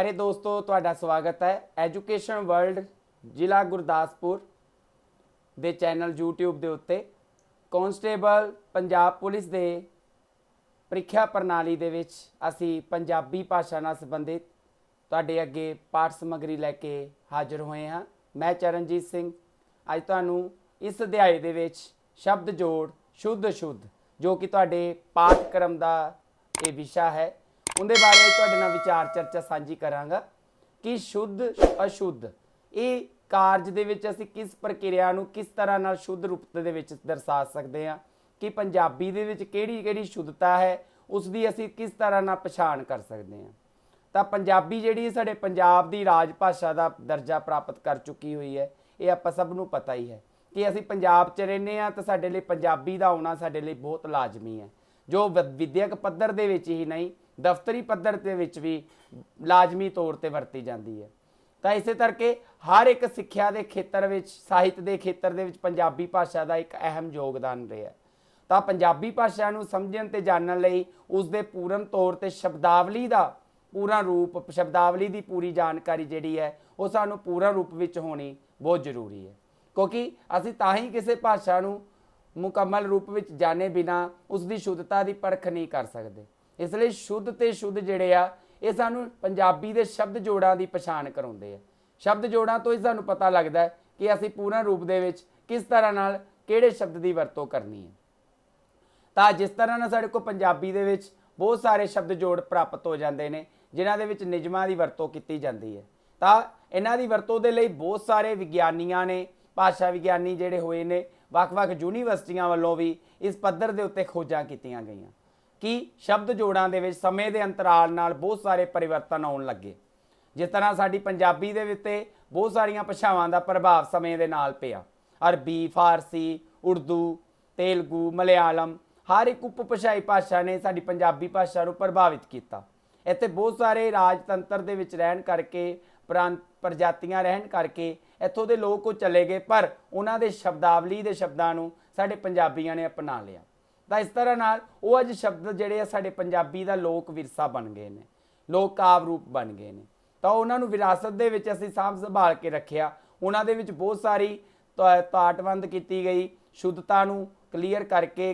प्यारे दोस्तों तुहाडा स्वागत है एजुकेशन वर्ल्ड जिला गुरदासपुर दे चैनल यूट्यूब के उत्ते कांस्टेबल पंजाब पुलिस दे ਪ੍ਰੀਖਿਆ प्रणाली दे विच असी पंजाबी भाषा नाल संबंधित तुहाडे अगे पाठ समग्री लैके हाज़र होए हाँ। मैं चरणजीत सिंह अज तुहानूं इस अध्याय दे विच शब्द जोड़ शुद्ध शुद्ध जो कि तुहाडे पाठक्रम का ये विशा है उनके बारे तुहाडे नाल विचार चर्चा साझी करांगा कि शुद्ध अशुद्ध ये कारज दे विच असीं किस प्रक्रिया नूं किस तरह नाल शुद्ध रूप दे विच दर्शा सकते हैं कि पंजाबी दे विच किहड़ी शुद्धता है उसकी असीं किस तरह नाल पछाण कर सकते हैं। तो पंजाबी जिहड़ी साडे पंजाब दी राज भाषा का दर्जा प्राप्त कर चुकी हुई है ये आपां सब नूं पता ही है कि असीं पंजाब च रहिंदे हां तो साडे लई पंजाबी दा आउणा साडे लई बहुत लाजमी है जो विद्यक पद्धर दे विच ही नहीं दफ्तरी पद्धर दे विच भी लाजमी तौर पर वरती जाती है। तो इस करके हर एक सिक्ख्या के खेत्र में साहित्य के खेत्र के पंजाबी भाषा का एक अहम योगदान रहा है। तो पंजाबी भाषा नूं समझण ते जानण लई उसदे पूर्ण तौर पर शब्दावली का पूरा रूप शब्दावली की पूरी जानकारी जिहड़ी है वो सानूं पूर्ण रूप विच होनी बहुत जरूरी है क्योंकि असीं तां ही किसी भाषा नूं मुकम्मल रूप विच जाने बिना उसकी शुद्धता की परख नहीं कर सकते। इसलिए शुद्ध ते शुद्ध जिहड़े आ ये सानूं पंजाबी दे शब्द जोड़ां की पछाण कराउंदे आ। शब्द जोड़ां तो ही सानूं पता लगदा है कि असीं पूर्ण रूप दे विच किस तरह नाल किहड़े शब्द की वरतों करनी है। तो जिस तरह ना साडे कोल पंजाबी दे विच बहुत सारे शब्द जोड़ प्राप्त हो जाते हैं जिन्हां दे विच नियमां की वरतों की जाती है। तो इन्हां दी वरतों दे लई बहुत सारे विग्यानियां ने भाषा विग्यानी जिहड़े होए ने ਵੱਖ-ਵੱਖ यूनीवर्सिटियां वालों भी इस पद्धर के उत्ते खोजां कीतियां गईयां कि शब्द जोड़ां दे विच समय के अंतराल नाल बहुत सारे परिवर्तन आउण लगे। जिस तरह साडी पंजाबी दे उत्ते बहुत सारियां भाषावां दा प्रभाव समय के नाल पिया। अरबी फारसी उर्दू तेलगू मलयालम हर एक उपभाषाई भाषा ने साडी पंजाबी भाषा नूं प्रभावित किया। इत्थे बहुत सारे राजतंत्र दे विच रहण करके प्रांत प्रजातियां रहण करके इत्थों दे लोग को चले गए पर उन्हां दे शब्दावली दे शब्दां नूं साडे पंजाबियां ने अपना लिया। तो इस तरह नाल वो अज शब्द जिहड़े आ साडे पंजाबी दा लोक विरसा बन गए ने लोक काव रूप बन गए ने। तो उन्हां नूं विरासत दे विच असीं साਂਭ संभाल के रखिया। उन्हां दे विच बहुत सारी ताटबंद की गई शुद्धता नूं क्लीयर करके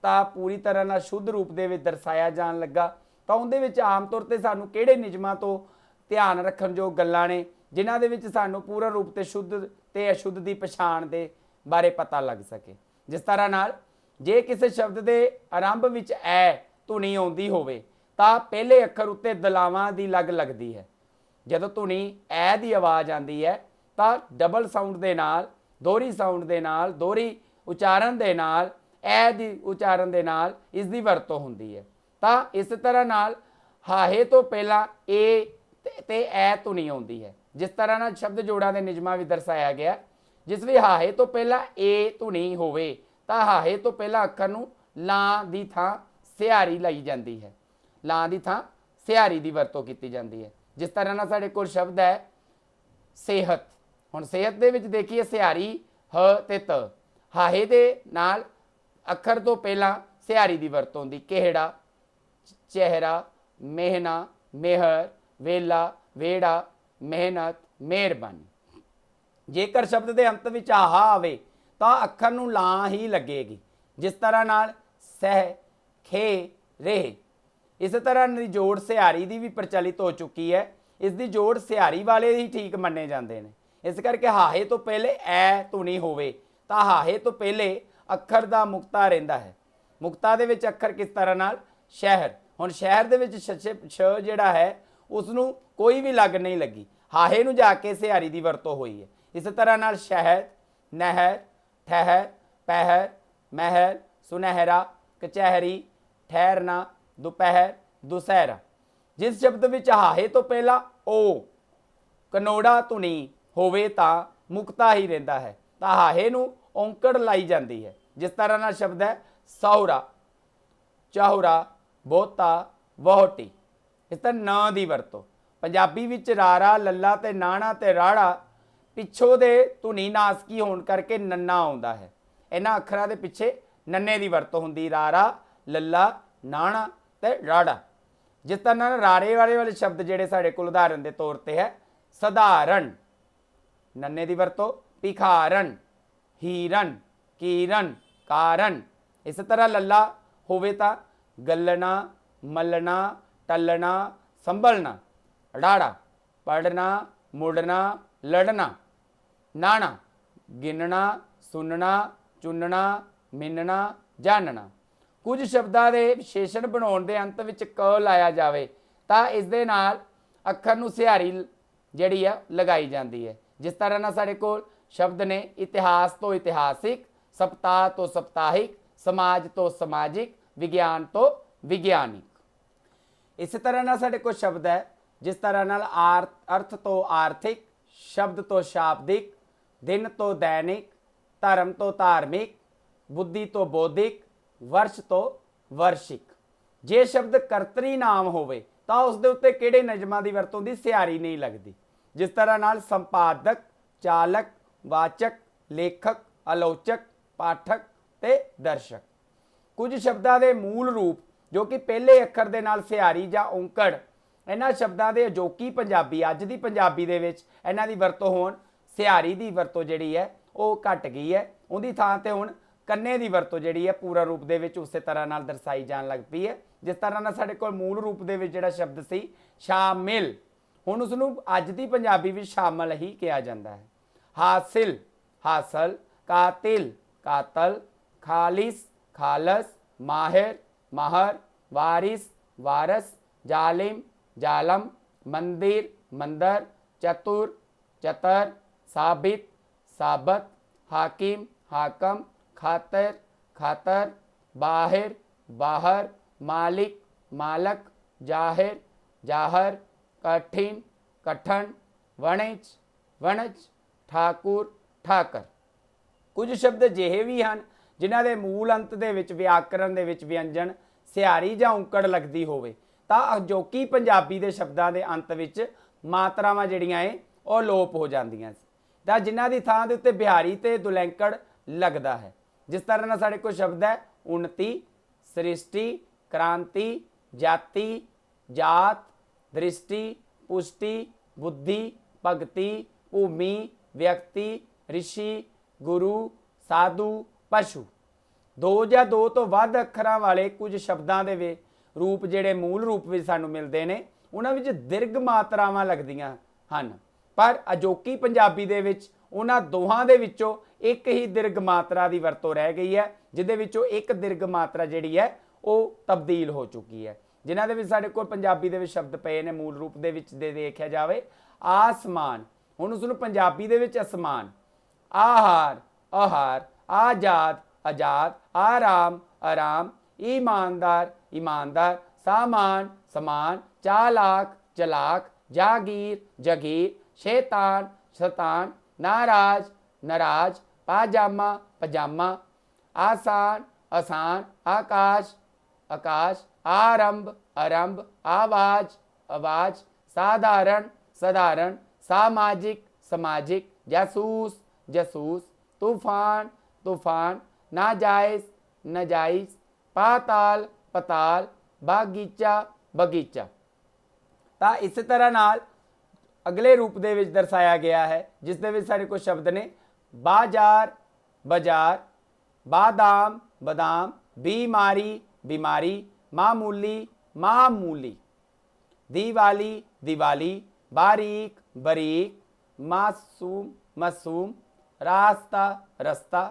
ਤਾਂ पूरी तरह ਨਾਲ शुद्ध रूप ਦੇ ਵਿੱਚ ਦਰਸਾਇਆ ਜਾਣ ਲੱਗਾ। ਤਾਂ ਉਹਦੇ ਵਿੱਚ ਆਮ ਤੌਰ ਤੇ ਸਾਨੂੰ ਕਿਹੜੇ ਨਿਯਮਾਂ ਤੋਂ ਧਿਆਨ ਰੱਖਣ ਜੋ ਗੱਲਾਂ ਨੇ ਜਿਨ੍ਹਾਂ ਦੇ ਵਿੱਚ ਸਾਨੂੰ ਪੂਰਾ ਰੂਪ ਤੇ ਸ਼ੁੱਧ ਤੇ ਅਸ਼ੁੱਧ ਦੀ ਪਛਾਣ ਦੇ ਬਾਰੇ ਪਤਾ ਲੱਗ ਸਕੇ। ਜਿਸ ਤਰ੍ਹਾਂ ਨਾਲ ਜੇ ਕਿਸੇ ਸ਼ਬਦ ਦੇ ਆਰੰਭ ਵਿੱਚ ਐ ਧੁਨੀ ਆਉਂਦੀ ਹੋਵੇ ਤਾਂ ਪਹਿਲੇ ਅੱਖਰ ਉੱਤੇ ਦਲਾਵਾਂ ਦੀ ਲੱਗ ਲੱਗਦੀ ਹੈ। ਜਦੋਂ ਧੁਨੀ ਐ ਦੀ ਆਵਾਜ਼ ਆਉਂਦੀ ਹੈ ਤਾਂ ਡਬਲ ਸਾਊਂਡ ਦੇ ਨਾਲ ਦੋਹਰੀ ਸਾਊਂਡ ਦੇ ਨਾਲ ਦੋਹਰੀ ਉਚਾਰਨ ਦੇ ਨਾਲ ऐ दी उचारण दे नाल इस दी वरतों हुंदी है। तो इस तरह नाल हाहे तो पहला ए ते ऐ धुनी आउंदी है। जिस तरह नाल शब्द जोड़ां दे नियमां भी दर्शाया गया जिस भी हाहे तो पहला ए धुनी होवे तां हाहे तो पहला अखर नूं लां दी थां सिहारी लाई जाती है। लां दी थां सिहारी दी वरतों की जाती है। जिस तरह नाल साडे कोल शब्द है सेहत। हुण सेहत दे विच देखिए सिहारी ह ते त हाहे दे नाल अखर तो पहला सिहारी की वरतों की किहड़ा चेहरा मेहना मेहर वेला वेड़ा मेहनत मेहरबानी। जेकर शब्द के अंत में आहा आवे तो अखर नूं लां ही लगेगी। जिस तरह नाल सह खे रेह। इस तरह की जोड़ सिहारी की भी प्रचलित हो चुकी है। इसकी जोड़ सिहारी वाले ही ठीक मन्ने जाते हैं। इस करके हाहे तो पहले ऐ धुनी होवे तो हाहे तो पहले अखर का मुक्ता रहिंदा है। मुक्ता दे विच अखर किस तरह नाल शहर। हुण शहर दे विच छ जिहड़ा है उसनूं कोई भी लग नहीं लगी हाहे नूं जाके सिहारी की वरतों हुई है। इस तरह नाल शहर नहर ठहर पहर महर सुनहरा कचहरी ठहरना दोपहर दुसहरा। जिस शब्द विच हाहे तो पहला ओ कनोड़ा धुनी होवे तां मुक्ता ही रहिंदा है तां हाहे नूं औंकड़ लाई जाती है। जिस तरह ना शब्द है सहुरा चाहुरा बहुता वहोटी। इस तरह न की वरतों पंजाबी विच रारा लल्ला ते नाणा ते राड़ा पिछों दे धुनी नासकी होने करके नन्ना आउंदा है। इन्हां अखरां दे पिछे नन्ने की वरतों हुंदी रारा लल्ला नाणा ते राड़ा। जिस तरह नाल रारे वाले शब्द जिहड़े साडे कोल उदाहरण के तौर पर है सधारण, नन्ने की वरतों भिखारण, हीरन, कीरन, कारण। इस तरह लल्ला होवे तां गलना, मलना, टलना, संभलना, ड़ाड़ा पढ़ना, मुड़ना, लड़ना, नाना गिनना, सुनना, चुनना, मिनना, जानना। कुछ शब्दां दे विशेषण बनाउण दे अंत विच क लाया जावे तां इस दे नाल अखर नूं सिहारी जिहड़ी है लगाई जाती है। जिस तरह ना साडे कोल शब्द ने इतिहास तो इतिहासिक, सप्ताह तो सप्ताहिक, समाज तो समाजिक, विज्ञान तो विज्ञानिक। इस तरह ना साडे कोल शब्द है जिस तरह नाल अर्थ तो आर्थिक, शब्द तो शाब्दिक, दिन तो दैनिक, धर्म तो धार्मिक, बुद्धि तो बौद्धिक, वर्ष तो वर्षिक। जे शब्द कर्तरी नाम होवे तां उस दे उत्ते किहड़े नियमां दी वरतों दी सिहारी नहीं लगदी। जिस तरह नाल संपादक, चालक, वाचक, लेखक, आलोचक, पाठक ते दर्शक। कुछ शब्दां दे मूल रूप जो कि पहले अखर दे नाल सिहारी जां औंकड़, इन्हां शब्दां दे अजोकी पंजाबी अज दी पंजाबी दे विच इन्हां दी वरतों होण सिहारी दी वरतों जिहड़ी है वो घट गई है। उहदी थां ते हुण कन्ने दी वरतों जिहड़ी है पूरा रूप दे विच उसे तरह नाल दर्शाई जाण लग पई है। जिस तरह नाल साडे कोल मूल रूप दे विच जिहड़ा शब्द सी शामिल, हुण उसनूं अज दी पंजाबी विच शामिल ही कहा जाता है। हासिल, हासल, कातिल, कातल, खालिस, खालस, माहिर, माहर, वारिस, वारस, जालिम, जालम, मंदिर, मंदर, चतुर, चतर, साबित, साबत, हाकिम, हाकम, खातर, खातर, बाहिर, बाहर, मालिक, मालक, जाहिर, जाहर, कठिन, कठन, वणिज, वणज, ठाकुर, ठाकर। कुछ शब्द अजिहे भी हैं जिन्हां दे मूल अंत दे विच व्याकरण दे विच व्यंजन सिहारी जां औंकड़ लगदी होवे तां अजोकी पंजाबी दे शब्दां दे अंत विच मात्रावां जिहड़ियां है ਉਹ ਲੋਪ हो ਜਾਂਦੀਆਂ ਸੀ ਤਾਂ जिन्हां दी थां दे उत्ते बिहारी ते दुलैंकड़ लगदा है। जिस तरह नाल साडे कोल शब्द है उन्नति, सृष्टि, क्रांति, जाति, जात, दृष्टि, पुष्टि, बुद्धि, भगति, भूमि, व्यक्ति, ऋषि, गुरु, साधु, पशु। दो या दो तो वध अखरां वाले कुछ शब्दां दे वे रूप जिहड़े मूल रूप विच सानूं मिलदे ने उन्हां विच दीर्घ मात्रावां लगदियां हन, पर अजोकी पंजाबी दे विच उन्हां दोहां दे विचों एक ही दीर्घ मात्रा की वरतों रह गई है, जिहदे विचों एक दीर्घ मात्रा जिहड़ी है वो तब्दील हो चुकी है। जिन्हां दे विच साडे कोल पंजाबी दे विच शब्द पए ने मूल रूप दे विच दे देखिया जावे आसमान, हुण उसनूं पंजाबी दे विच असमान, आहार, आहार, आजाद, आजाद, आराम, आराम, ईमानदार, ईमानदार, सामान, समान, चालाक, चलाक, जागीर, जगीर, शैतान, शतान, नाराज, नाराज, पाजामा, पजामा, आसान, आसान, आकाश, आकाश, आरंभ, आरंभ, आवाज, आवाज, साधारण, साधारण, सामाजिक, सामाजिक, जासूस, जासूस, तूफान, तूफान, नाजायज, नाजायज, पाताल, पताल, बागीचा, बगीचा। ਤਾਂ इस तरह नाल अगले रूप दे विच दर्शाया गया है जिस दे विच साडे कोल शब्द ने बाजार, बाजार, बादाम, बादाम, बीमारी, बीमारी, मामूली, मामूली, दिवाली, दिवाली, बारीक, बारीक, मासूम, मासूम, रास्ता, रस्ता।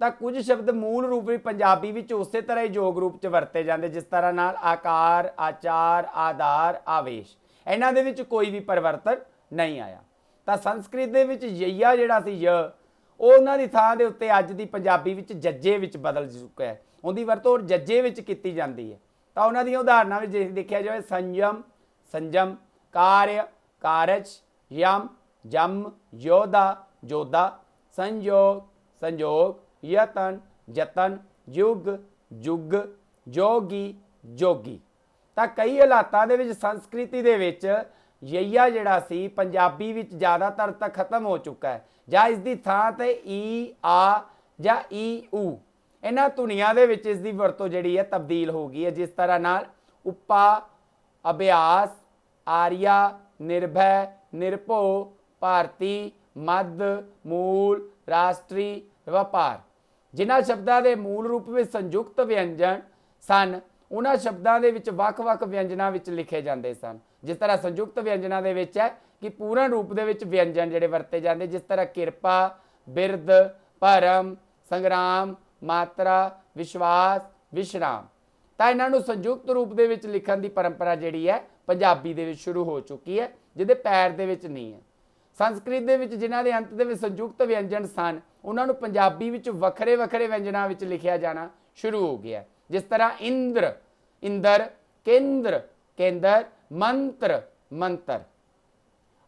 ਤਾਂ कुछ शब्द मूल रूप में पंजाबी विच उसे तरह ही योग रूप च वरते जाते जिस तरह नाल आकार, आचार, आधार, आवेश, इन्हां दे विच कोई भी परिवर्तन नहीं आया। तो संस्कृत दे विच यईया जिहड़ा सी य ਉਹ ਉਹਨਾਂ ਦੀ ਥਾਂ ਦੇ ਉੱਤੇ ਅੱਜ ਦੀ ਪੰਜਾਬੀ ਵਿੱਚ ਜੱਜੇ ਵਿੱਚ ਬਦਲ ਚੁੱਕਾ ਹੈ, ਉਹਦੀ ਵਰਤੋਂ ਜੱਜੇ ਵਿੱਚ ਕੀਤੀ ਜਾਂਦੀ ਹੈ। ਤਾਂ ਉਹਨਾਂ ਦੀਆਂ ਉਦਾਹਰਨਾਂ ਵਿੱਚ ਜੇ ਦੇਖਿਆ ਜਾਵੇ ਸੰਜਮ, ਸੰਜਮ, ਕਾਰਜ, ਕਾਰਜ, ਯਮ, ਜਮ, ਯੋਧਾ, ਜੋਧਾ, ਸੰਯੋਗ, संयोग, यतन, जतन, युग, जुग, जोगी, जोगी। ਤਾਂ कई हालातां दे विच संस्कृति दे विच यईया जिहड़ा सी पंजाबी विच ज़्यादातर तक खत्म हो चुका है ਜਾਂ इस दी थां ते ई, आ ਜਾਂ ई, ऊ इन्हां धुनियां दे विच इस दी वरतों जिहड़ी है तब्दील हो गई है। जिस तरह नाल उपा, अभ्यास, आर्या, निर्भय, निर्भो, भारती, मध्य, मूल, राष्ट्री, व्यापार। जिन्हां शब्दां दे मूल रूप में संयुक्त व्यंजन सन उन्हां शब्दां दे विच वख-वख व्यंजनां विच लिखे जाते सन। जिस तरह संयुक्त व्यंजनां दे विच है कि पूर्ण रूप दे विच व्यंजन जिहड़े वरते जाते, जिस तरह किरपा, बिरद, भरम, संग्राम, मात्रा, विश्वास, विश्राम। तो इन्हों संयुक्त रूप दे विच लिखण की परंपरा जिहड़ी है पंजाबी दे विच शुरू हो चुकी है, जिहदे पैर दे विच नहीं है। संस्कृत दे विच जिन्हां दे अंत दे विच संयुक्त व्यंजन सन उन्होंने पंजाबी विच वखरे वखरे व्यंजनां विच लिखिया जाना शुरू हो गया। जिस तरह इंद्र, इंदर, केंद्र, केंद्र, मंत्र, मंत्र।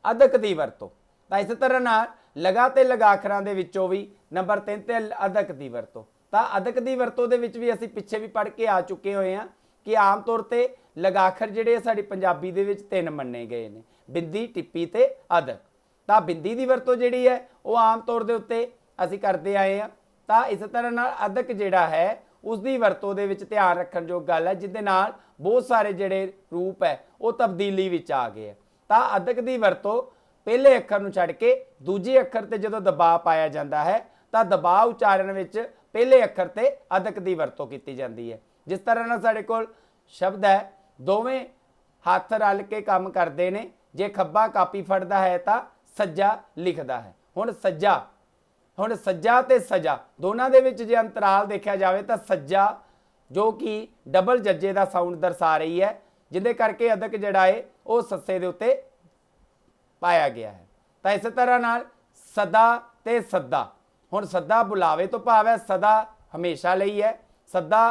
अदक की वरतों तो इस तरह नाल लगा ते लगाखरां दे विचों भी नंबर 3 ते अदक की वरतों। तो अदक की वरतों दे विच भी असीं पिछे भी पढ़ के आ चुके हुए हैं कि आम तौर पर लगाखर जिहड़े साडी पंजाबी दे विच 3 मन्ने गए ने, बिंदी, टिप्पी ते अदक। तो बिंदी की वरतों जिहड़ी है वो आम तौर के उत्ते असीं करते आए हैं। तो इस तरह नाल अदक जिहड़ा है उसकी वरतों दे विच ध्यान रखण जो गल है, जिहदे नाल बहुत सारे जिहड़े रूप है वो तब्दीली विच आ गए। तो अदक की वरतों पहले अखर नूं छड्ड के दूजे अखर ते जदों दबाव पाया जाता है तो दबाव उचारण विच पहले अखर ते अदक की वरतों की जाती है। जिस तरह नाल साडे कोल शब्द है दोवें हत्थ रल के काम करते हैं, जे खब्बा कापी फड़दा है तो सज्जा लिखदा है। हुण सज्जा ते सजा दोनों के विच जे अंतराल देखा जाए तो सज्जा जो कि डबल जज्जे का साउंड दर्शा रही है, जिहदे करके अदक जिहड़ा है वो सस्से दे उत्ते पाया गया है। तो इस तरह नाल सदा ते सदा, हुण सदा बुलावे तो भाव है, सदा हमेशा लई है, सदा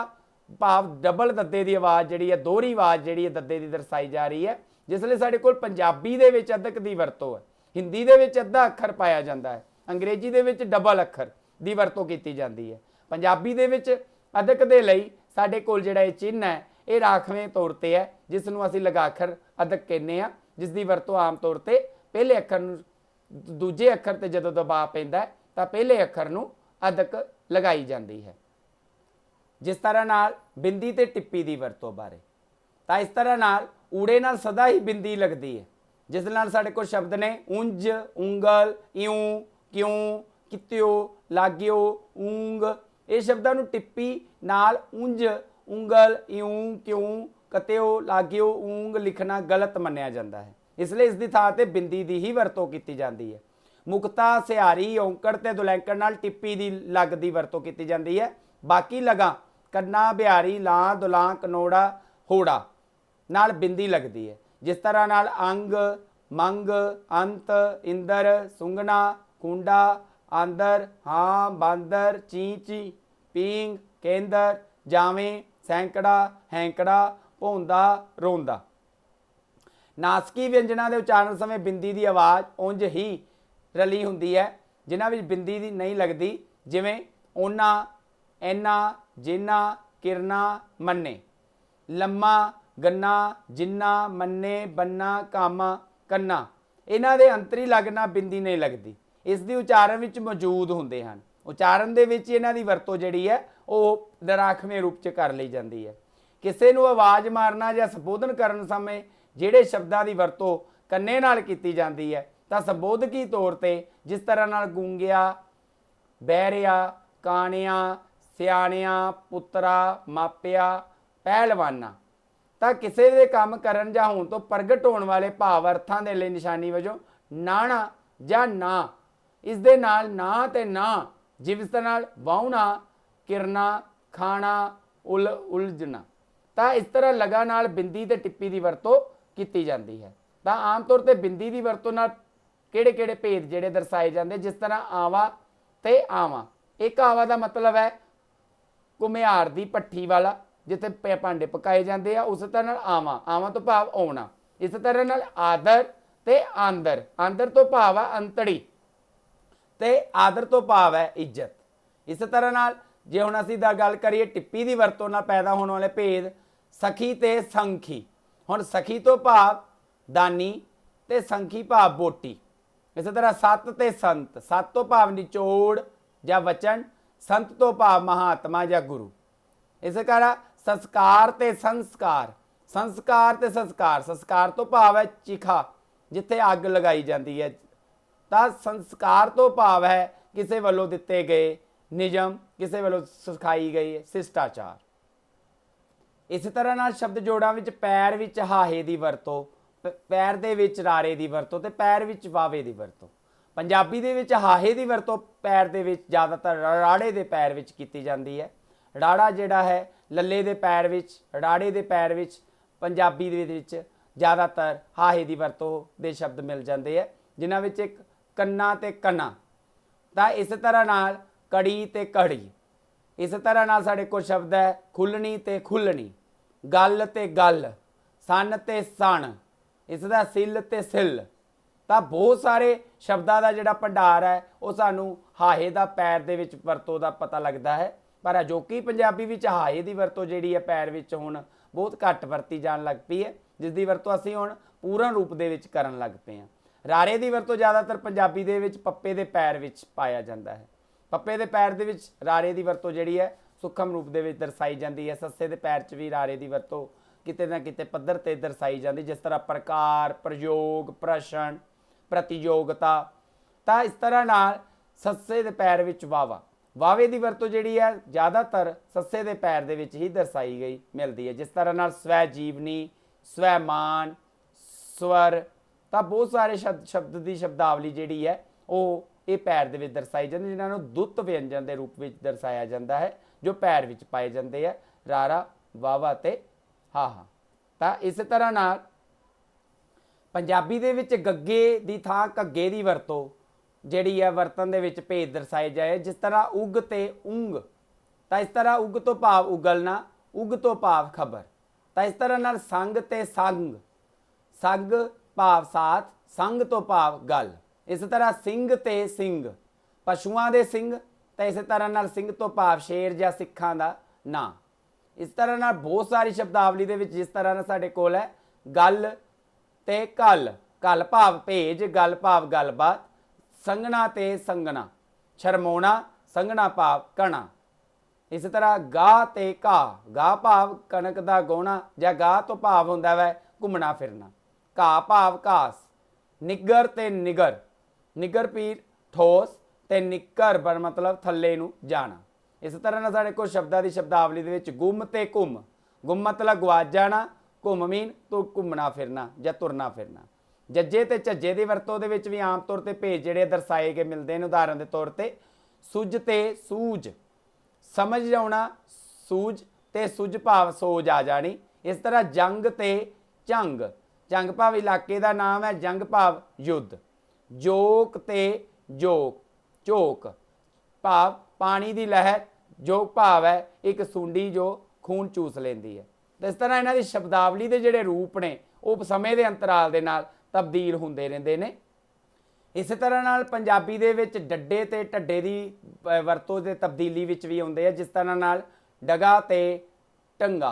भाव डबल दद्दे की आवाज़ जिहड़ी है, दोहरी आवाज़ जिहड़ी है दद्दे की दर्शाई जा रही है। जिसलिए साडे कोल पंजाबी दे विच अदक की वरतों है, हिंदी दे विच अद्धा अखर पाया जाता है, अंग्रेजी दे विच डबल अखर की वरतों की जाती है। पंजाबी दे विच अदक दे लई साडे कोल जिहड़ा चिन्ह है ये राखवें तौर पर है, जिसनूं असीं लगाखर अदक कहने आ, जिसकी वरतों आम तौर पर पहले अखर नूं दूजे अखर ते जदों दबाव पैंदा है तो पहले अखर नूं अदक लगाई जाती है। जिस तरह नाल बिंदी ते टिप्पी की वरतों बारे, तो इस तरह नाल ऊड़े नाल सदा ही बिंदी लगती है, जिस नाल साडे कोल शब्द ने उंज, उंगल, इऊं, क्यों, कित्यो, लाग्यो, ऊंग। ये शब्दां नूं टिप्पी नाल उंज, उंगल, इऊं, क्यों, कत्यो, लाग्यो, ऊंग लिखना गलत मन्निया जाता है, इसलिए इसकी थां ते बिंदी की ही वरतों की जाती है। मुक्ता, सिहारी, औंकड़ ते दुलैंकड़ नाल टिप्पी की लग की वरतों की जाती है। बाकी लगा कन्ना, बिहारी, लां, दुलां, कनोड़ा, होड़ा नाल बिंदी लगती है। जिस तरह नाल अंग, मंग, अंत, इंदर, सुंगना, कुंडा, आंदर, हाँ, बांदर, चींची, पींग, केंदर, जावें, सैंकड़ा, हैंकड़ा, भौंदा, रोंदा। नासकी व्यंजना के उचारण समय बिंदी की आवाज़ उंज ही रली हुंदी है, जिन्हां विच बिंदी दी नहीं लगती, जिवें ओना, ऐना, जिन्ना, किरना, मन्ने। लम्मा, गन्ना, जिन्ना, मन्ने, बन्ना, कामा, कन्ना, इन्हां दे अंतरी लगना बिंदी नहीं लगती, इसकी उचारण विच मौजूद हुंदे हन। उचारण दे विच इन्हां दी वरतों जिहड़ी है वो राखवें रूप च कर ली जाती है। किसी नूं आवाज़ मारना या संबोधन करन समय जिहड़े शब्दां दी वरतों कन्ने नाल कीती जाती है तो संबोधकी तौर पर जिस तरह नाल गूंगिया, बहरिया, काणिया, सियाणिया, पुत्रा, मापिया, पहलवाना। तो किसी दे काम करन जां होण तो प्रगट होने वाले भाव अर्थां दे लई निशानी वजों नाणा जां ना, इस दे नाल ना ते ना जिस तरह नाल वाहुणा, किरना, खाना, उलझना। तो इस तरह लगा नाल बिंदी ते टिप्पी की वरतों की जाती है। तो आम तौर पर बिंदी की वरतों नाल किहड़े किहड़े भेद जिहड़े दर्शाए जाते, जिस तरह आवा ते आवा। एक आवा का मतलब है घुमियार की भट्ठी वाला जिथे भांडे पकाए जाते हैं, उस तरह आवा, आवा तो भाव आउणा। इस तरह नाल आदर ते आंदर, आंदर तो भाव है अंतड़ी ते आदर तो भाव है इज्जत। इस तरह नाल जे हुण असीं गल करिए टिप्पी की वरतों नाल पैदा होने वाले भेद सखी ते संखी। हुण सखी तो भाव दानी ते संखी भाव बोटी। इस तरह सत ते संत, सत तो भाव निचोड़ या वचन, संत तो भाव महात्मा या गुरु। इस तरह संस्कार ते संस्कार, संस्कार ते संस्कार, संस्कार तो भाव है चिखा जिथे अग लगाई जाती है, तो संस्कार तो भाव है किसी वालों दिते गए नियम, किसी वालों सिखाई गई शिष्टाचार। इस तरह नाल शब्द जोड़ां विच पैर विच हाहे दी वरतों, पैर दे विच रारे दी वरतों ते पैर विच वावे दी वरतों। पंजाबी दे विच हाहे दी वरतों पैर दे विच ज़्यादातर राड़े दे पैर विच कीती जाती है। राड़ा जिहड़ा है लल्ले दे पैर विच, राड़े दे पैर विच पंजाबी दे विच ज़्यादातर हाहे दी वरतों दे शब्द मिल जाते हैं, जिन्हां विच एक कन्ना ते कना। तो इस तरह नाल कड़ी ते कड़ी, इस तरह नाल साडे कोल शब्द है खुलनी ते खुलनी, गल ते गल, सन ते सन, इसदा सिल ते सिल। तो बहुत सारे शब्दों का जोड़ा भंडार है वह सानू हाहे का पैर दे विच वरतों का पता लगता है। पर अजोकी पंजाबी विच हाहे की वरतों जिहड़ी है पैर विच हुण बहुत घट वरती जान लग पई है, जिसकी वरतों असीं हुण पूर्ण रूप दे विच करन लग पे हैं। रारे की वरतों ज़्यादातर पंजाबी दे विच पप्पे दे पैर विच पाया जाता है। पप्पे दे पैर दे विच रारे की वरतों जिहड़ी है सूखम रूप दे विच दर्शाई जाती है। सस्से दे पैर च भी रारे की वरतों किते ना किते पद्धर ते दर्शाई जाती, जिस तरह प्रकार, प्रयोग, प्रश्न, प्रतियोगिता। तो इस तरह नाल सस्से दे पैर विच वावा, वावे की वरतों जिहड़ी है ज़्यादातर सस्से दे पैर दे विच ही दर्शाई गई मिलती है। जिस तरह नाल स्वै जीवनी, स्वैमान, स्वर, तो बहुत सारे शब्द की शब्दावली जिहड़ी है वो ये पैर दे विच दर्शाई जाती, जिन्होंने दुत्त व्यंजन के रूप में दर्शाया जाता है जो पैर विच पाए जाते हैं, रारा, वावा ते हाहा। तो इस तरह नाल पंजाबी दे विच गग्गे दी थां घग्गे दी वरतों जिहड़ी है वरतन दे विच भेद दर्शाए जाए। जिस तरह उग ते उंग, तो इस तरह उग तो भाव उगलना, उग तो भाव खबर। तो इस तरह नाल संग ते संग, संग भाव साथ, संग तो भाव गल। इस तरह सिंह ते सिंह, पशुआं दे सिंह, तो इस तरह नाल सिंह तो भाव शेर या सिखां दा नां। इस तरह नाल बहुत सारी शब्दावली दे विच जिस तरह नाल साडे कोल है गल ते कल, कल भाव भेज, गल भाव गलबात, संगना ते संगना, शरमोना, संगना भाव कणा। इस तरह गाह ते घाह, गाह भाव कणक दा गोहना, या गाह तो भाव हुंदा वै घुमना फिरना, घाह भाव घास, निगर ते निगर, निगर पीर ठोस ते निकर बर मतलब थल्ले नूं जाना। इस तरह नाल साडे कोल शब्दां दी शब्दावली दे विच गुम ते घुम, गुम मतलब गवाच जाना, घुम मीन तो घूमना फिरना या तुरना फिरना। जज्जे ते झज्जे की वरतों दे विच भी आम तौर पर भेद जिहड़े दर्शाए गए मिलते हैं। उदाहरण के तौर पर सुझ ते सूझ, समझ आउणा, सूझ ते सुझ भाव सोच आ जानी। इस तरह जंग ते झंग, झंग भाव इलाके का नाम है, जंग भाव युद्ध। जोक ते जोक, झोक भाव पानी की लहर, जोक भाव है एक सुंडी जो खून चूस लेंदी है। तो इस तरह इन्हां दी शब्दावली के जिहड़े रूप ने वो समय के अंतराल के नाल तब्दील होंदे रहिंदे ने। इस तरह नाल पंजाबी दे विच डड्डे ते ढड्डे की वरतों ते तब्दीली विच भी आउंदे है। जिस तरह नाल डगा ते ढंगा,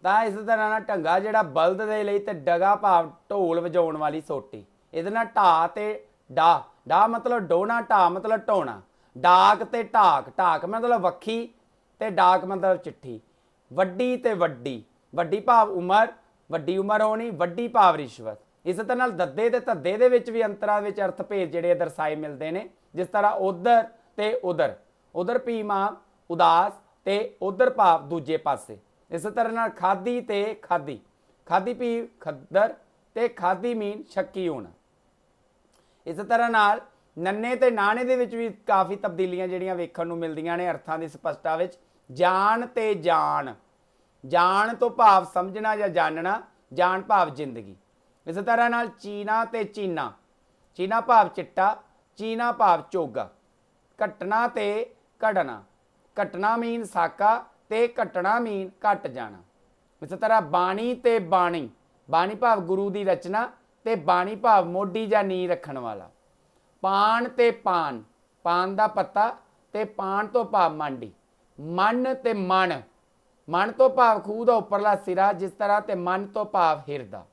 तो इस तरह नाल ढंगा जिहड़ा बलद दे लई ते डगा भाव ढोल वजाउण वाली सोटी। इहदे नाल ढा ते डा, डा मतलब डोना, ढा मतलब ढोना, डाक ते ढाक, ढाक मतलब वक्खी ते डाक मतलब चिट्ठी। वड्डी ते वड्डी, वड्डी भाव उमर, वड्डी उमर होनी, वड्डी भाव रिश्वत। इस तरह नाल दद्दे ते धद्दे दे विच भी अंतरां विच अर्थ भेद जिहड़े दर्शाए मिलते हैं। जिस तरह उधर ते उधर, उधर भीमा उदास ते उधर भाव दूजे पासे। इस तरह नाल खाधी ते खाधी, खाधी पी खद्दर ते खाधी मीन शक्की होना। इस तरह नाल नन्ने ते नाणे दे विच भी काफ़ी तब्दीलियां जिहड़ियां वेखण नूं मिलदियां ने अर्थां दी स्पष्टता विच। जान ते जान, जान तो भाव समझना या जानना, जान भाव जिंदगी। इस तरह नाल चीना ते चीना, चीना भाव चिट्टा, चीना भाव चोगा। घटना ते घटना, घटना मीन साका ते घटना मीन घट जाना। इस तरह बाणी ते बाणी, बाणी भाव गुरु की रचना ते बाणी भाव मोढी या नी रखण वाला। पान ते पान, पान का पत्ता ते पान तो भाव मांडी। मन ते मन, मन तो भाव खूह का उपरला सिरा, जिस तरह ते मन तो भाव हिरदा।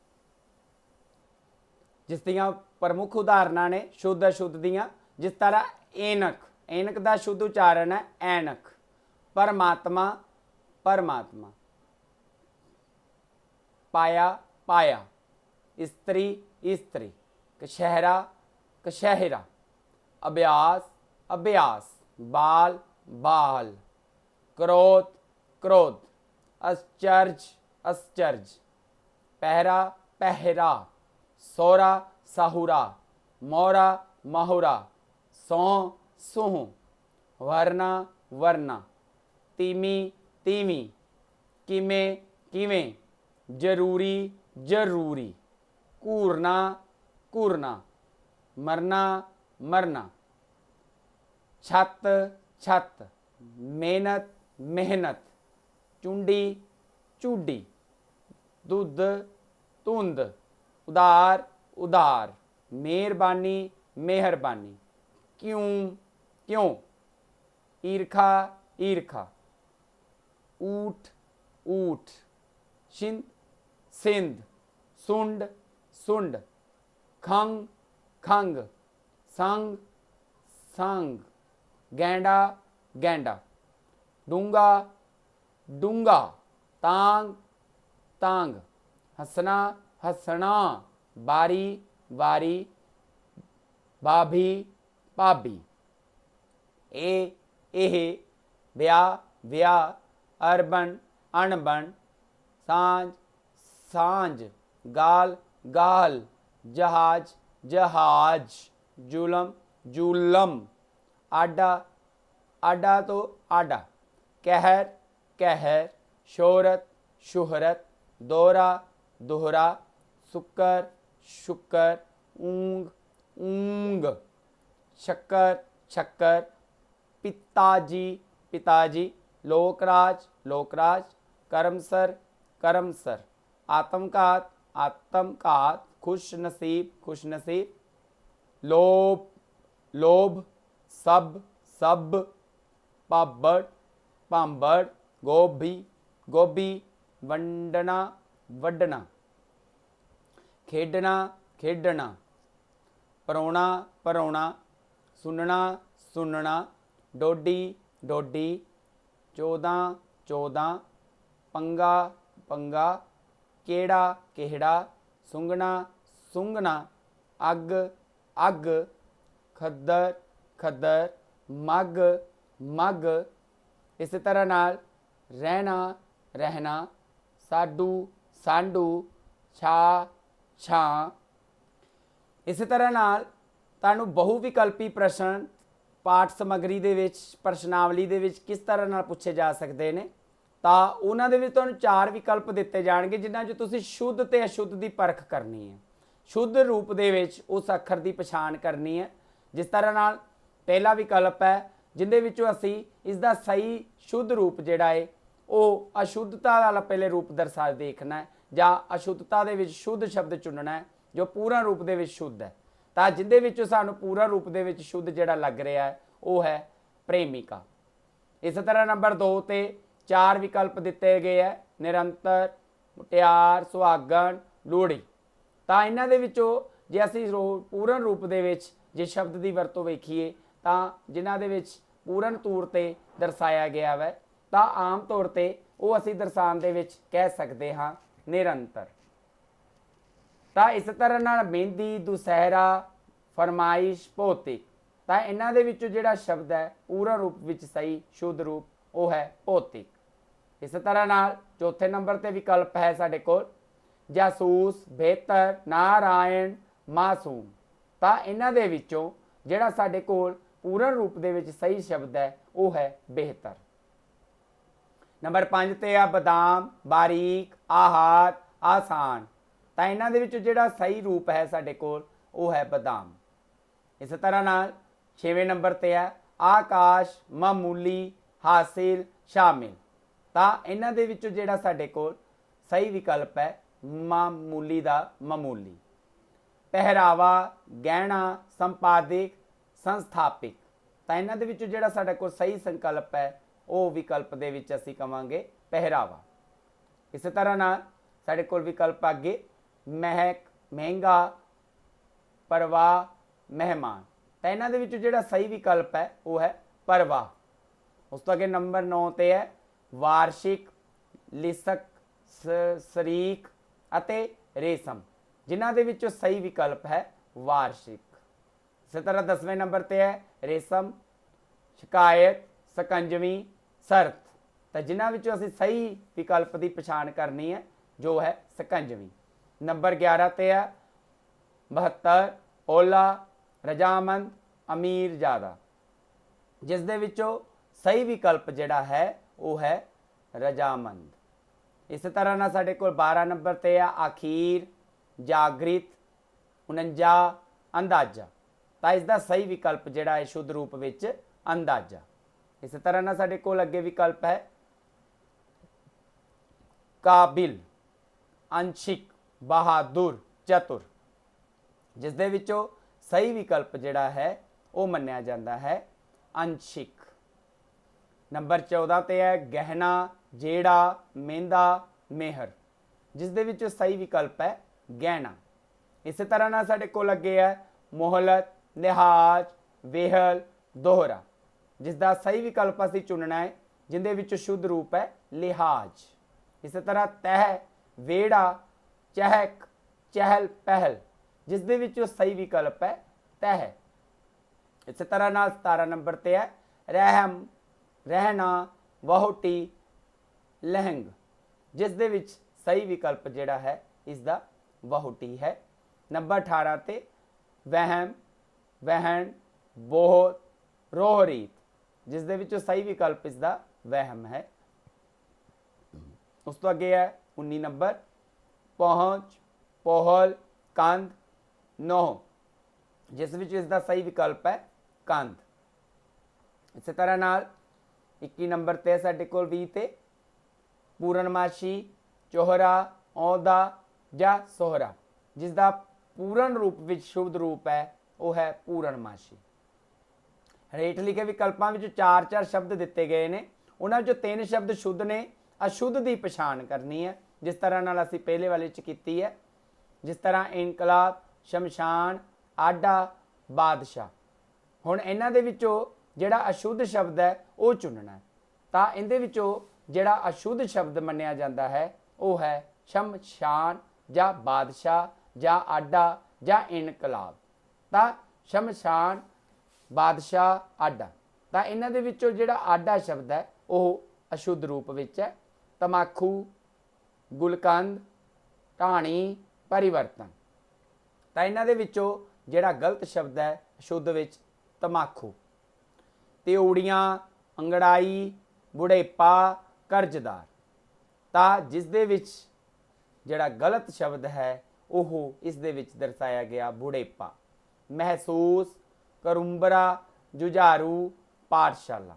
जिस दियां प्रमुख उदाहरण ने शुद्ध अशुद्ध दियां। जिस तरह ऐनक, ऐनक का शुद्ध उच्चारण है ऐनक। परमात्मा, परमात्मा। पाया पाया, इस्त्री इस्त्री, कशहरा कशहरा, अभ्यास अभ्यास, बाल बाल, क्रोध क्रोध, आश्चर्य आश्चर्य, पहरा पहरा, सोरा साहुरा, मोरा माहुरा, सौं सूह, वरना वरना, तीमी तीमी, किमें किमें, जरूरी जरूरी, कूरना कूरना, मरना मरना, छत छत, मेहनत मेहनत, चुंडी चूडी, दुध धुंध, उदार उदार, मेहरबानी मेहरबानी, क्यों क्यों, ईर्खा ईर्खा, ऊठ ऊठ, सिंध सिंध, सुंड सुंड, खंग खंग, संग संग, गैंडा गैंडा, डूंगा डूंगा, तांग तांग, हंसना हंसना, बारी बारी, भाभी भाभी, एह ब्याह ब्याह, अरबन अणबन, सांझ सांझ, गाल गाल, जहाज जहाज, जुलम जुलम, आडा आडा तो आडा, कहर कहर, शोहरत शुहरत, दोहरा दोहरा, सुक्कर शुक्कर, ऊंग ऊंग, शक्कर शक्कर, पिताजी पिताजी, लोकराज लोकराज, करमसर करमसर, आतमघात आतमघात, खुश नसीब, लोभ लोभ, सब सब, पाबड़ पांबड़, गोभी गोभी, वंडना वड्डना, खेडना खेडना, परौना परौना, सुनना सुनना, डोडी डोडी, चौदह चौदह, पंगा पंगा, केड़ा केहड़ा, सुंगना सुंगना, अग अग, खद्दर खद्दर, मग मग। इस तरह नाल रहना रहना, साडू सांडू, छा छां। इस तरह नाल तुहानूं बहु विकल्पी प्रश्न पाठ समग्री दे विच प्रश्नावली दे विच किस तरह नाल पूछे जा सकते हैं, ਤਾਂ ਉਹਨਾਂ ਦੇ ਵਿੱਚ ਤੁਹਾਨੂੰ 4 ਵਿਕਲਪ ਦਿੱਤੇ ਜਾਣਗੇ ਜਿਨ੍ਹਾਂ 'ਚ ਤੁਸੀਂ ਸ਼ੁੱਧ ਤੇ ਅਸ਼ੁੱਧ ਦੀ ਪਰਖ ਕਰਨੀ ਹੈ। ਸ਼ੁੱਧ ਰੂਪ ਦੇ ਵਿੱਚ ਉਸ ਅੱਖਰ ਦੀ ਪਛਾਣ ਕਰਨੀ ਹੈ। ਜਿਸ ਤਰ੍ਹਾਂ ਨਾਲ ਪਹਿਲਾ ਵਿਕਲਪ ਹੈ ਜਿੰਦੇ ਵਿੱਚੋਂ ਅਸੀਂ ਇਸ ਦਾ ਸਹੀ ਸ਼ੁੱਧ ਰੂਪ ਜਿਹੜਾ ਹੈ ਉਹ ਅਸ਼ੁੱਧਤਾ ਵਾਲਾ ਪਹਿਲੇ ਰੂਪ ਦਰਸਾ ਦੇਖਣਾ ਹੈ ਜਾਂ ਅਸ਼ੁੱਧਤਾ ਦੇ ਵਿੱਚ ਸ਼ੁੱਧ ਸ਼ਬਦ ਚੁਣਨਾ ਹੈ ਜੋ ਪੂਰਨ ਰੂਪ ਦੇ ਵਿੱਚ ਸ਼ੁੱਧ ਹੈ। ਤਾਂ ਜਿੰਦੇ ਵਿੱਚੋਂ ਸਾਨੂੰ ਪੂਰਨ ਰੂਪ ਦੇ ਵਿੱਚ ਸ਼ੁੱਧ ਜਿਹੜਾ ਲੱਗ ਰਿਹਾ ਹੈ ਉਹ ਹੈ ਪ੍ਰੇਮਿਕਾ। ਇਸੇ ਤਰ੍ਹਾਂ ਨੰਬਰ 2 ਤੇ 4 ਵਿਕਲਪ ਦਿੱਤੇ ਗਏ ਹੈ, ਨਿਰੰਤਰ, ਮੁਟਿਆਰ, ਸੁਹਾਗਣ, ਲੋਹੜੀ। ਤਾਂ ਇਹਨਾਂ ਦੇ ਵਿੱਚੋਂ ਜੇ ਅਸੀਂ ਪੂਰਨ ਰੂਪ ਦੇ ਵਿੱਚ ਜੇ ਸ਼ਬਦ ਦੀ ਵਰਤੋਂ ਵੇਖੀਏ ਤਾਂ ਜਿਨ੍ਹਾਂ ਦੇ ਵਿੱਚ ਪੂਰਨ ਤੌਰ 'ਤੇ ਦਰਸਾਇਆ ਗਿਆ ਵੈ ਤਾਂ ਆਮ ਤੌਰ 'ਤੇ ਉਹ ਅਸੀਂ ਦਰਸਾਉਣ ਦੇ ਵਿੱਚ ਕਹਿ ਸਕਦੇ ਹਾਂ ਨਿਰੰਤਰ। ਤਾਂ ਇਸ ਤਰ੍ਹਾਂ ਨਾਲ ਮਹਿੰਦੀ, ਦੁਸਹਿਰਾ, ਫਰਮਾਇਸ਼, ਭੌਤਿਕ। ਤਾਂ ਇਹਨਾਂ ਦੇ ਵਿੱਚੋਂ ਜਿਹੜਾ ਸ਼ਬਦ ਹੈ ਪੂਰਨ ਰੂਪ ਵਿੱਚ ਸਹੀ ਸ਼ੁੱਧ ਰੂਪ ਉਹ ਹੈ ਭੌਤਿਕ। ਇਸ ਤਰ੍ਹਾਂ ਨਾਲ ਚੌਥੇ ਨੰਬਰ 'ਤੇ ਵਿਕਲਪ ਹੈ ਸਾਡੇ ਕੋਲ ਜਾਸੂਸ, ਬਿਹਤਰ, ਨਾਰਾਇਣ, ਮਾਸੂਮ। ਤਾਂ ਇਹਨਾਂ ਦੇ ਵਿੱਚੋਂ ਜਿਹੜਾ ਸਾਡੇ ਕੋਲ ਪੂਰਨ ਰੂਪ ਦੇ ਵਿੱਚ ਸਹੀ ਸ਼ਬਦ ਹੈ ਉਹ ਹੈ ਬਿਹਤਰ। ਨੰਬਰ 5 ਤੇ ਆ ਬਦਾਮ, ਬਾਰੀਕ, ਆਹਾਰ, ਆਸਾਨ। ਤਾਂ ਇਹਨਾਂ ਦੇ ਵਿੱਚੋਂ ਜਿਹੜਾ ਸਹੀ ਰੂਪ ਹੈ ਸਾਡੇ ਕੋਲ ਉਹ ਹੈ ਬਦਾਮ। ਇਸ ਤਰ੍ਹਾਂ ਨਾਲ 6ਵੇਂ ਨੰਬਰ ਤੇ ਹੈ ਆਕਾਸ਼, ਮਾਮੂਲੀ, ਹਾਸਿਲ, ਸ਼ਾਮਿਲ। ਤਾਂ ਇਹਨਾਂ ਦੇ ਵਿੱਚੋਂ ਜਿਹੜਾ ਸਾਡੇ ਕੋਲ ਸਹੀ ਵਿਕਲਪ ਹੈ ਮਾਮੂਲੀ ਦਾ ਮਾਮੂਲੀ। ਪਹਿਰਾਵਾ, ਗਹਿਣਾ, ਸੰਪਾਦਿਕ, ਸੰਸਥਾਪਿਕ। ਤਾਂ ਇਹਨਾਂ ਦੇ ਵਿੱਚੋਂ ਜਿਹੜਾ ਸਾਡਾ ਕੋਲ ਸਹੀ ਸੰਕਲਪ ਹੈ ਉਹ ਵਿਕਲਪ ਦੇ ਵਿੱਚ ਅਸੀਂ ਕਵਾਂਗੇ ਪਹਿਰਾਵਾ। ਇਸੇ ਤਰ੍ਹਾਂ ਨਾਲ ਸਾਡੇ ਕੋਲ ਵਿਕਲਪ ਅੱਗੇ ਮਹਿਕ, ਮਹਿੰਗਾ, ਪਰਵਾਹ, ਮਹਿਮਾਨ। ਤਾਂ ਇਹਨਾਂ ਦੇ ਵਿੱਚੋਂ ਜਿਹੜਾ ਸਹੀ ਵਿਕਲਪ ਹੈ ਉਹ ਹੈ ਪਰਵਾਹ। ਉਸ ਤੋਂ ਅੱਗੇ ਨੰਬਰ 9 ਤੇ ਹੈ ਵਾਰਸ਼ਿਕ, ਲਿਸਕ, ਸ਼ਰੀਕ, ਅਤੇ ਰੇਸ਼ਮ, ਜਿਨ੍ਹਾਂ ਦੇ ਵਿੱਚੋਂ ਸਹੀ ਵਿਕਲਪ ਹੈ ਵਾਰਸ਼ਿਕ। ਇਸੇ ਤਰ੍ਹਾਂ 10ਵੇਂ ਨੰਬਰ ਤੇ ਹੈ ਰੇਸ਼ਮ, ਸ਼ਿਕਾਇਤ, ਸਕੰਜਵੀ, ਸਰਤ। ਤਾਂ ਜਿਨ੍ਹਾਂ ਵਿੱਚੋਂ ਅਸੀਂ ਸਹੀ ਵਿਕਲਪ ਦੀ ਪਛਾਣ ਕਰਨੀ ਹੈ ਜੋ ਹੈ ਸਕੰਜਵੀ। ਨੰਬਰ 11 ਤੇ ਹੈ 72, ਓਲਾ, ਰਜਾਮੰਦ, ਅਮੀਰ ਜ਼ਿਆਦਾ, ਜਿਸ ਦੇ ਵਿੱਚੋਂ ਸਹੀ ਵਿਕਲਪ ਜਿਹੜਾ ਹੈ ਉਹ ਹੈ ਰਜਾਮੰਦ। ਇਸੇ ਤਰ੍ਹਾਂ ਨਾਲ ਸਾਡੇ ਕੋਲ 12 ਨੰਬਰ ਤੇ ਆ ਅਖੀਰ, ਜਾਗ੍ਰਿਤ, 49, ਅੰਦਾਜ਼ਾ। ਤਾਂ ਇਸ ਦਾ ਸਹੀ ਵਿਕਲਪ ਜਿਹੜਾ ਹੈ ਸ਼ੁੱਧ ਰੂਪ ਵਿੱਚ ਅੰਦਾਜ਼ਾ। ਇਸੇ ਤਰ੍ਹਾਂ ਨਾਲ ਸਾਡੇ ਕੋਲ ਅੱਗੇ ਵਿਕਲਪ ਹੈ ਕਾਬਿਲ, ਅੰਸ਼ਿਕ, ਬਹਾਦੁਰ, ਚਤੁਰ, ਜਿਸ ਦੇ ਵਿੱਚੋਂ ਸਹੀ ਵਿਕਲਪ ਜਿਹੜਾ ਹੈ ਉਹ ਮੰਨਿਆ ਜਾਂਦਾ ਹੈ ਅੰਸ਼ਿਕ। ਨੰਬਰ 14 ਤੇ ਹੈ ਗਹਿਣਾ, ਜਿਹੜਾ, ਮਹਿੰਦਾ, ਮਿਹਰ, ਜਿਸ ਦੇ ਵਿੱਚੋਂ ਸਹੀ ਵਿਕਲਪ ਹੈ ਗਹਿਣਾ। ਇਸੇ ਤਰ੍ਹਾਂ ਨਾਲ ਸਾਡੇ ਕੋਲ ਅੱਗੇ ਹੈ ਮੁਹਲਤ, ਲਿਹਾਜ਼, ਵੇਹਲ, ਦੋਹਰਾ, ਜਿਸ ਦਾ ਸਹੀ ਵਿਕਲਪ ਅਸੀਂ ਚੁਣਨਾ ਹੈ ਜਿਹਦੇ ਵਿੱਚ ਸ਼ੁੱਧ ਰੂਪ ਹੈ ਲਿਹਾਜ਼। ਇਸੇ ਤਰ੍ਹਾਂ ਤਹਿ, ਵਿਹੜਾ, ਚਹਿਕ, ਚਹਿਲ ਪਹਿਲ, ਜਿਸ ਦੇ ਵਿੱਚੋਂ ਸਹੀ ਵਿਕਲਪ ਹੈ ਤਹਿ। ਇਸੇ ਤਰ੍ਹਾਂ ਨਾਲ 17 ਨੰਬਰ ਤੇ ਹੈ ਰਹਿਮ, ਰਹਿਣਾ, ਵਹੁਟੀ, ਲਹਿੰਗ, ਜਿਸ ਦੇ ਵਿੱਚ ਸਹੀ ਵਿਕਲਪ ਜਿਹੜਾ ਹੈ ਇਸ ਦਾ ਵਹੁਟੀ ਹੈ। ਨੰਬਰ 18 ਤੇ ਵਹਿਮ, ਵਹਿਣ, ਬਹੁਤ, ਰੋਹਰੀਤ, ਜਿਸ ਦੇ ਵਿੱਚੋਂ ਸਹੀ ਵਿਕਲਪ ਇਸ ਦਾ ਵਹਿਮ ਹੈ। ਉਸ ਤੋਂ ਅੱਗੇ ਹੈ 19 ਨੰਬਰ ਪਹੁੰਚ, ਪੋਹਲ, ਕੰਧ, ਨੋਹ, ਜਿਸ ਵਿੱਚ ਇਸ ਦਾ ਸਹੀ ਵਿਕਲਪ ਹੈ ਕੰਧ। ਇਸੇ ਤਰ੍ਹਾਂ ਨਾਲ 21 ਨੰਬਰ ਤੇ ਸਾਡੇ ਕੋਲ 20 ਤੇ ਪੂਰਨਮਾਸ਼ੀ, ਚੋਹਰਾ, ਆਉਂਦਾ ਜਾਂ ਸੋਹਰਾ, ਜਿਸ ਦਾ ਪੂਰਨ ਰੂਪ ਵਿੱਚ ਸ਼ੁੱਧ ਰੂਪ ਹੈ ਉਹ ਹੈ ਪੂਰਨਮਾਸ਼ੀ। ਹੇਠ ਲਿਖੇ ਵਿਕਲਪਾਂ ਵਿੱਚ 4-4 ਸ਼ਬਦ ਦਿੱਤੇ ਗਏ ਨੇ, ਉਹਨਾਂ ਵਿੱਚੋਂ 3 ਸ਼ਬਦ ਸ਼ੁੱਧ ਨੇ। ਅਸ਼ੁੱਧ ਦੀ ਪਛਾਣ ਕਰਨੀ ਹੈ ਜਿਸ ਤਰ੍ਹਾਂ ਨਾਲ ਅਸੀਂ ਪਹਿਲੇ ਵਾਲੇ 'ਚ ਕੀਤੀ ਹੈ, ਜਿਸ ਤਰ੍ਹਾਂ ਇਨਕਲਾਬ, ਸ਼ਮਸ਼ਾਨ, ਆਡਾ, ਬਾਦਸ਼ਾਹ। ਹੁਣ ਇਹਨਾਂ ਦੇ ਵਿੱਚੋਂ ਜਿਹੜਾ ਅਸ਼ੁੱਧ ਸ਼ਬਦ ਹੈ ਉਹ ਚੁਣਨਾ ਹੈ। ਤਾਂ ਇਹਦੇ ਵਿੱਚੋਂ ਜਿਹੜਾ ਅਸ਼ੁੱਧ ਸ਼ਬਦ ਮੰਨਿਆ ਜਾਂਦਾ ਹੈ ਉਹ ਹੈ ਸ਼ਮਸ਼ਾਨ ਜਾਂ ਬਾਦਸ਼ਾਹ ਜਾਂ ਆਡਾ ਜਾਂ ਇਨਕਲਾਬ। ਤਾਂ ਸ਼ਮਸ਼ਾਨ, ਬਾਦਸ਼ਾਹ, ਆਡਾ। ਤਾਂ ਇਹਨਾਂ ਦੇ ਵਿੱਚੋਂ ਜਿਹੜਾ ਆਡਾ ਸ਼ਬਦ ਹੈ ਉਹ ਅਸ਼ੁੱਧ ਰੂਪ ਵਿੱਚ ਹੈ ਤਮਾਕੂ, ਗੁਲਕੰਦ, ਢਾਣੀ, ਪਰਿਵਰਤਨ। ਤਾਂ ਇਹਨਾਂ ਦੇ ਵਿੱਚੋਂ ਜਿਹੜਾ ਗਲਤ ਸ਼ਬਦ ਹੈ ਅਸ਼ੁੱਧ ਵਿੱਚ ਤਮਾਕੂ। ਤਿਉੜੀਆਂ, ਅੰਗੜਾਈ, ਬੁਢੇਪਾ, ਕਰਜ਼ਦਾਰ। ਤਾਂ ਜਿਸ ਦੇ ਵਿੱਚ ਜਿਹੜਾ ਗਲਤ ਸ਼ਬਦ ਹੈ ਉਹ ਇਸ ਦੇ ਵਿੱਚ ਦਰਸਾਇਆ ਗਿਆ ਬੁਢੇਪਾ। ਮਹਿਸੂਸ, ਕਰੁੰਬਰਾ, ਜੁਝਾਰੂ, ਪਾਠਸ਼ਾਲਾ।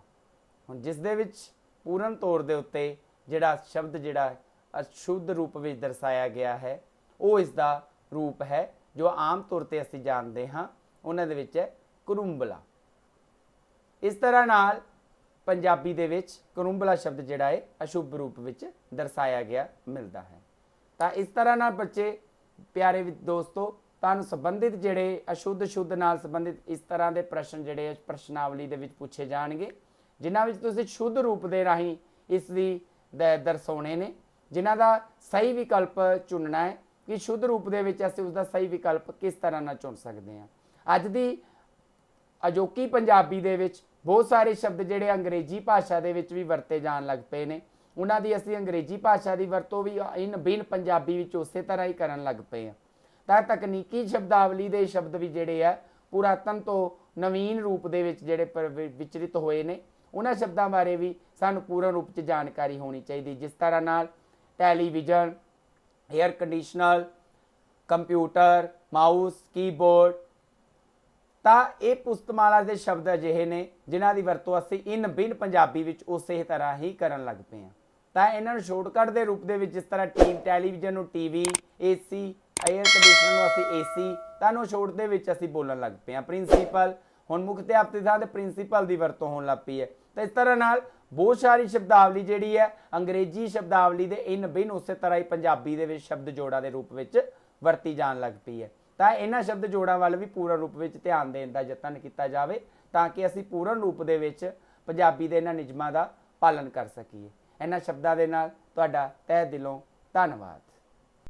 ਹੁਣ ਜਿਸ ਦੇ ਵਿੱਚ ਪੂਰਨ ਤੌਰ ਦੇ ਉੱਤੇ ਜਿਹੜਾ ਸ਼ਬਦ ਜਿਹੜਾ ਅਸ਼ੁੱਧ ਰੂਪ ਵਿੱਚ ਦਰਸਾਇਆ ਗਿਆ ਹੈ ਉਹ ਇਸ ਦਾ ਰੂਪ ਹੈ ਜੋ ਆਮ ਤੌਰ ਤੇ ਅਸੀਂ ਜਾਣਦੇ ਹਾਂ, ਉਹਨਾਂ ਦੇ ਵਿੱਚ ਹੈ ਕਰੁੰਬਲਾ। ਇਸ ਤਰ੍ਹਾਂ ਨਾਲ ਪੰਜਾਬੀ ਦੇ ਵਿੱਚ ਕਰੁੰਬਲਾ ਸ਼ਬਦ ਜਿਹੜਾ ਹੈ ਅਸ਼ੁੱਭ ਰੂਪ ਵਿੱਚ ਦਰਸਾਇਆ ਗਿਆ ਮਿਲਦਾ ਹੈ। ਤਾਂ ਇਸ ਤਰ੍ਹਾਂ ਨਾਲ ਬੱਚੇ ਪਿਆਰੇ ਦੋਸਤੋ ਤੁਹਾਨੂੰ ਸੰਬੰਧਿਤ ਜਿਹੜੇ ਅਸ਼ੁੱਧ ਸ਼ੁੱਧ ਨਾਲ ਸੰਬੰਧਿਤ ਇਸ ਤਰ੍ਹਾਂ ਦੇ ਪ੍ਰਸ਼ਨ ਜਿਹੜੇ ਪ੍ਰਸ਼ਨਾਵਲੀ ਦੇ ਵਿੱਚ ਪੁੱਛੇ ਜਾਣਗੇ, ਜਿਨ੍ਹਾਂ ਵਿੱਚ ਤੁਸੀਂ ਸ਼ੁੱਧ ਰੂਪ ਦੇ ਰਾਹੀਂ ਇਸ ਦੀ ਦਰਸਾਉਣੇ ਨੇ, ਜਿਨ੍ਹਾਂ ਦਾ ਸਹੀ ਵਿਕਲਪ ਚੁਣਨਾ ਹੈ ਕਿ ਸ਼ੁੱਧ ਰੂਪ ਦੇ ਵਿੱਚ ਅਸੀਂ ਉਸ ਦਾ ਸਹੀ ਵਿਕਲਪ ਕਿਸ ਤਰ੍ਹਾਂ ਨਾਲ ਚੁਣ ਸਕਦੇ ਹਾਂ। ਅੱਜ ਦੀ ਅਜੋਕੀ ਪੰਜਾਬੀ ਦੇ ਵਿੱਚ ਬਹੁਤ ਸਾਰੇ ਸ਼ਬਦ ਜਿਹੜੇ ਅੰਗਰੇਜ਼ੀ ਭਾਸ਼ਾ ਦੇ ਵਿੱਚ ਵੀ ਵਰਤੇ ਜਾਣ ਲੱਗ ਪਏ ਨੇ, ਉਹਨਾਂ ਦੀ ਅਸੀਂ ਅੰਗਰੇਜ਼ੀ ਭਾਸ਼ਾ ਦੀ ਵਰਤੋਂ ਵੀ ਇਨ ਬਿਨ ਪੰਜਾਬੀ ਵਿੱਚ ਉਸੇ ਤਰ੍ਹਾਂ ਹੀ ਕਰਨ ਲੱਗ ਪਏ ਹਾਂ। ਤਾਂ ਤਕਨੀਕੀ ਸ਼ਬਦਾਵਲੀ ਦੇ ਸ਼ਬਦ ਵੀ ਜਿਹੜੇ ਆ ਪੁਰਾਤਨ ਤੋਂ ਨਵੀਨ ਰੂਪ ਦੇ ਵਿੱਚ ਜਿਹੜੇ ਵਿਚਰਿਤ ਹੋਏ ਨੇ, ਉਹਨਾਂ ਸ਼ਬਦਾਂ ਬਾਰੇ ਵੀ ਸਾਨੂੰ ਪੂਰਨ ਰੂਪ 'ਚ ਜਾਣਕਾਰੀ ਹੋਣੀ ਚਾਹੀਦੀ। ਜਿਸ ਤਰ੍ਹਾਂ ਨਾਲ television, air conditioner, computer, mouse, keyboard. ਤਾਂ ਇਹ ਪੁਸਤਮਾਲਾ ਦੇ ਸ਼ਬਦ ਅਜਿਹੇ ਨੇ ਜਿਨ੍ਹਾਂ ਦੀ ਵਰਤੋਂ ਅਸੀਂ ਇਨ ਬਿਨ ਪੰਜਾਬੀ ਵਿੱਚ ਉਸੇ ਤਰ੍ਹਾਂ ਹੀ ਕਰਨ ਲੱਗ ਪਏ ਹਾਂ। ਤਾਂ ਇਹਨਾਂ ਨੂੰ ਸ਼ਾਰਟਕਟ ਦੇ ਰੂਪ ਦੇ ਵਿੱਚ ਜਿਸ ਤਰ੍ਹਾਂ ਟੈਲੀਵਿਜ਼ਨ ਨੂੰ ਟੀਵੀ, ਏਸੀ, ਏਅਰ ਕੰਡੀਸ਼ਨਰ ਨੂੰ ਅਸੀਂ ਏਸੀ, ਤੁਹਾਨੂੰ ਸ਼ੋਰਟ ਦੇ ਵਿੱਚ ਅਸੀਂ ਬੋਲਣ ਲੱਗ ਪਏ ਹਾਂ। ਪ੍ਰਿੰਸੀਪਲ, ਹੁਣ ਮੁੱਖ ਅਧਿਆਪਕ ਦੀ ਥਾਂ ਤੇ ਪ੍ਰਿੰਸੀਪਲ ਦੀ ਵਰਤੋਂ ਹੋਣ ਲੱਗ ਪਈ ਹੈ। ਤਾਂ ਇਸ ਤਰ੍ਹਾਂ ਨਾਲ ਬਹੁਤ ਸਾਰੀ ਸ਼ਬਦਾਵਲੀ ਜਿਹੜੀ ਹੈ ਅੰਗਰੇਜ਼ੀ ਸ਼ਬਦਾਵਲੀ ਦੇ ਇਨ ਬਿਨ ਉਸੇ ਤਰ੍ਹਾਂ ਹੀ ਪੰਜਾਬੀ ਦੇ ਵਿੱਚ ਸ਼ਬਦ ਜੋੜਾਂ ਦੇ ਰੂਪ ਵਿੱਚ ਵਰਤੀ ਜਾਣ ਲੱਗ ਪਈ ਹੈ। ਤਾਂ ਇਹਨਾਂ ਸ਼ਬਦ ਜੋੜਾਂ ਵੱਲ ਵੀ ਪੂਰਨ ਰੂਪ ਵਿੱਚ ਧਿਆਨ ਦੇਣ ਦਾ ਯਤਨ ਕੀਤਾ ਜਾਵੇ ਤਾਂ ਕਿ ਅਸੀਂ ਪੂਰਨ ਰੂਪ ਦੇ ਵਿੱਚ ਪੰਜਾਬੀ ਦੇ ਇਹਨਾਂ ਨਿਯਮਾਂ ਦਾ ਪਾਲਣ ਕਰ ਸਕੀਏ। ਇਹਨਾਂ ਸ਼ਬਦਾਂ ਦੇ ਨਾਲ ਤੁਹਾਡਾ ਤਹਿ ਦਿਲੋਂ ਧੰਨਵਾਦ।